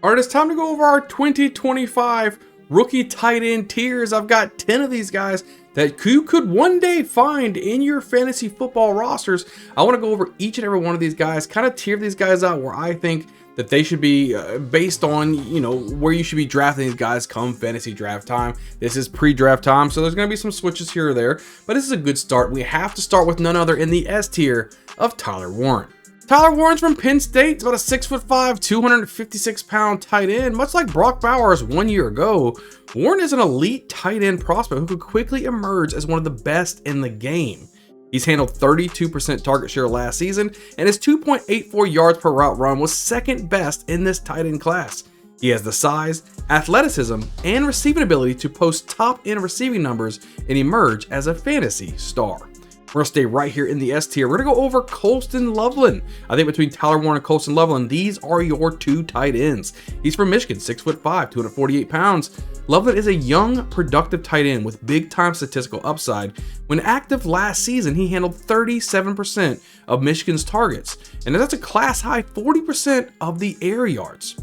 All right, it's time to go over our 2025 rookie tight end tiers. I've got 10 of these guys that you could one day find in your fantasy football rosters. I want to go over each and every one of these guys, kind of tier these guys out where I think that they should be based on, where you should be drafting these guys come fantasy draft time. This is pre-draft time, so there's going to be some switches here or there, but this is a good start. We have to start with none other in the S tier of Tyler Warren. Tyler Warren's from Penn State. He's about a 6'5", 256-pound tight end. Much like Brock Bowers 1 year ago, Warren is an elite tight end prospect who could quickly emerge as one of the best in the game. He's handled 32% target share last season, and his 2.84 yards per route run was second best in this tight end class. He has the size, athleticism, and receiving ability to post top-end receiving numbers and emerge as a fantasy star. We're going to stay right here in the S tier. We're going to go over Colston Loveland. I think between Tyler Warren and Colston Loveland, these are your two tight ends. He's from Michigan, 6'5", 248 pounds. Loveland is a young, productive tight end with big-time statistical upside. When active last season, he handled 37% of Michigan's targets, and that's a class-high 40% of the air yards.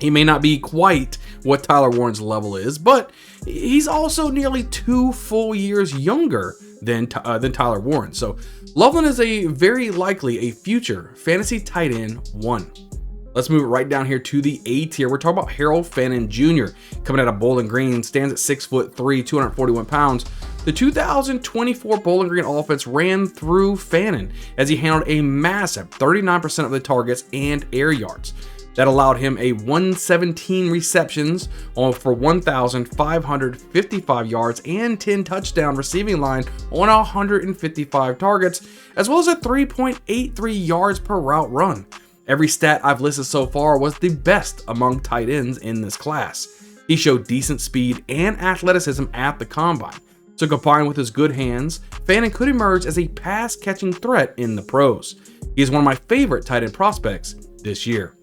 He may not be quite what Tyler Warren's level is, but he's also nearly 2 full years younger than Tyler Warren. So Loveland is very likely a future fantasy tight end 1. Let's move it right down here to the A tier. We're talking about Harold Fannin Jr. coming out of Bowling Green, stands at 6'3", 241 pounds. The 2024 Bowling Green offense ran through Fannin as he handled a massive 39% of the targets and air yards. That allowed him a 117 receptions for 1,555 yards and 10 touchdown receiving line on 155 targets, as well as a 3.83 yards per route run. Every stat I've listed so far was the best among tight ends in this class. He showed decent speed and athleticism at the combine. So combined with his good hands, Fannin could emerge as a pass-catching threat in the pros. He is one of my favorite tight end prospects this year.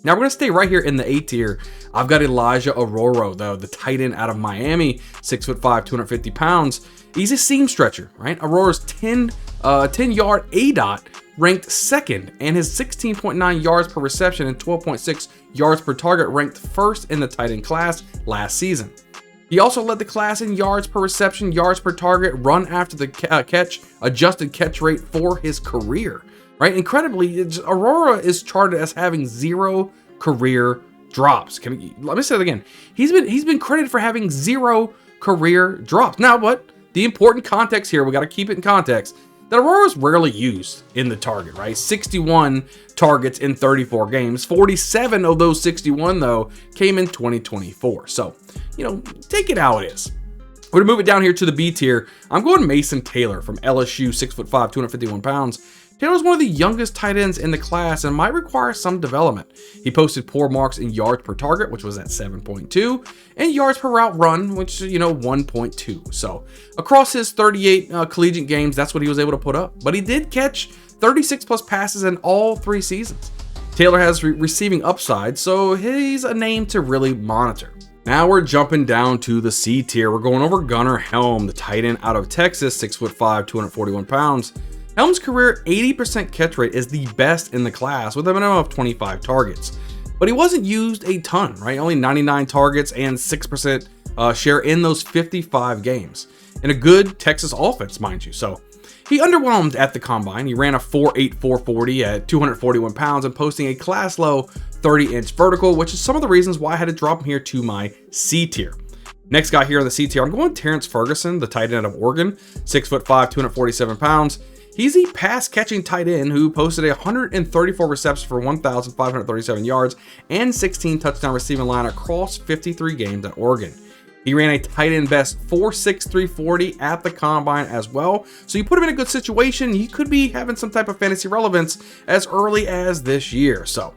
Now we're going to stay right here in the A tier. I've got Elijah Aroro, though, the tight end out of Miami, 6'5", 250 pounds. He's a seam stretcher, right? Aurora's 10-yard ADOT ranked second, and his 16.9 yards per reception and 12.6 yards per target ranked first in the tight end class last season. He also led the class in yards per reception, yards per target, run after the catch, adjusted catch rate for his career. Right? Incredibly, Aurora is charted as having 0 career drops. Let me say that again. He's been credited for having 0 career drops. Now, what the important context here, we got to keep it in context, that Aurora is rarely used in the target, right? 61 targets in 34 games. 47 of those 61, though, came in 2024. So, take it how it is. We're going to move it down here to the B tier. I'm going Mason Taylor from LSU, 6'5", 251 pounds. Taylor's one of the youngest tight ends in the class and might require some development. He posted poor marks in yards per target, which was at 7.2, and yards per route run, which, 1.2. So across his 38 collegiate games, that's what he was able to put up. But he did catch 36 plus passes in all 3 seasons. Taylor has receiving upside, so he's a name to really monitor. Now we're jumping down to the C tier. We're going over Gunnar Helm, the tight end out of Texas, 6'5", 241 pounds. Helm's career 80% catch rate is the best in the class with a minimum of 25 targets. But he wasn't used a ton, right? Only 99 targets and 6% share in those 55 games. In a good Texas offense, mind you. So he underwhelmed at the combine. He ran a 4.8 440 at 241 pounds and posting a class low 30-inch vertical, which is some of the reasons why I had to drop him here to my C tier. Next guy here on the C tier, I'm going Terrence Ferguson, the tight end out of Oregon, 6'5", 247 pounds. He's a pass-catching tight end who posted 134 receptions for 1,537 yards and 16 touchdown receiving line across 53 games at Oregon. He ran a tight end best 4.6 340 at the combine as well. So you put him in a good situation, he could be having some type of fantasy relevance as early as this year. So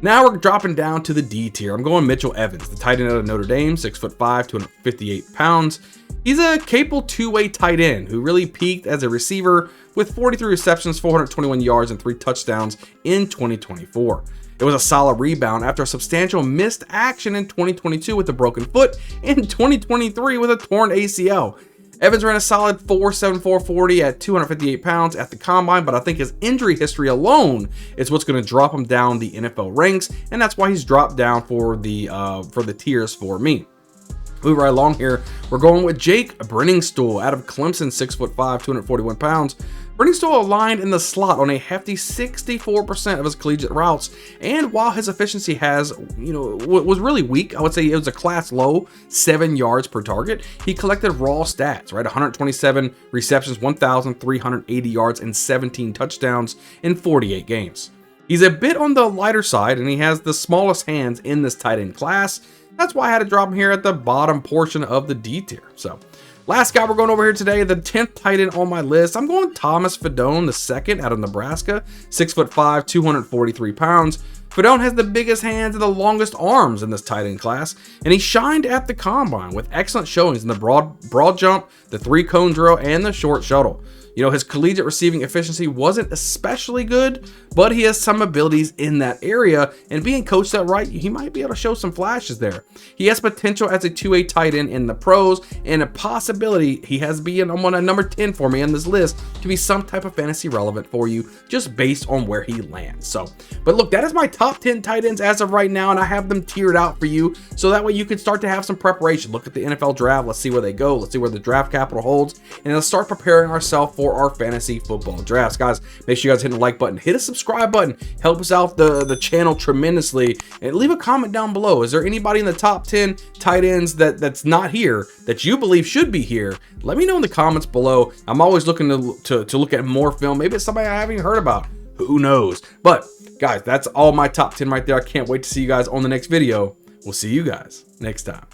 now we're dropping down to the D tier. I'm going Mitchell Evans, the tight end out of Notre Dame, 6'5", 258 pounds. He's a capable two-way tight end who really peaked as a receiver with 43 receptions, 421 yards, and 3 touchdowns in 2024. It was a solid rebound after a substantial missed action in 2022 with a broken foot and 2023 with a torn ACL. Evans ran a solid 4.74 40 at 258 pounds at the combine, but I think his injury history alone is what's going to drop him down the NFL ranks, and that's why he's dropped down for the tiers for me. Moving right along here, we're going with Jake Brenningstool out of Clemson, 6'5", 241 pounds. Brenningstool aligned in the slot on a hefty 64% of his collegiate routes, and while his efficiency was really weak, I would say it was a class low 7 yards per target. He collected raw stats, right? 127 receptions, 1,380 yards, and 17 touchdowns in 48 games. He's a bit on the lighter side, and he has the smallest hands in this tight end class. That's why I had to drop him here at the bottom portion of the D tier. So, last guy we're going over here today, the 10th tight end on my list. I'm going Thomas Fidone II out of Nebraska, 6'5", 243 pounds. Fidone has the biggest hands and the longest arms in this tight end class, and he shined at the combine with excellent showings in the broad jump, the 3-cone drill, and the short shuttle. You know, his collegiate receiving efficiency wasn't especially good, but he has some abilities in that area, and being coached up right, he might be able to show some flashes there. He has potential as a 2A tight end in the pros, and a possibility he has being on a number 10 for me on this list to be some type of fantasy relevant for you just based on where he lands. So, but look, that is my top 10 tight ends as of right now, and I have them tiered out for you, so that way you can start to have some preparation. Look at the NFL draft, let's see where they go, let's see where the draft capital holds, and let's start preparing ourselves for our fantasy football drafts. Guys, make sure you guys hit the like button, hit a subscribe button, help us out the channel tremendously, and leave a comment down below. Is there anybody in the top 10 tight ends that's not here that you believe should be here? Let me know in the comments below. I'm always looking to look at more film. Maybe it's somebody I haven't even heard about. Who knows? But guys, that's all my top 10 right there. I can't wait to see you guys on the next video. We'll see you guys next time.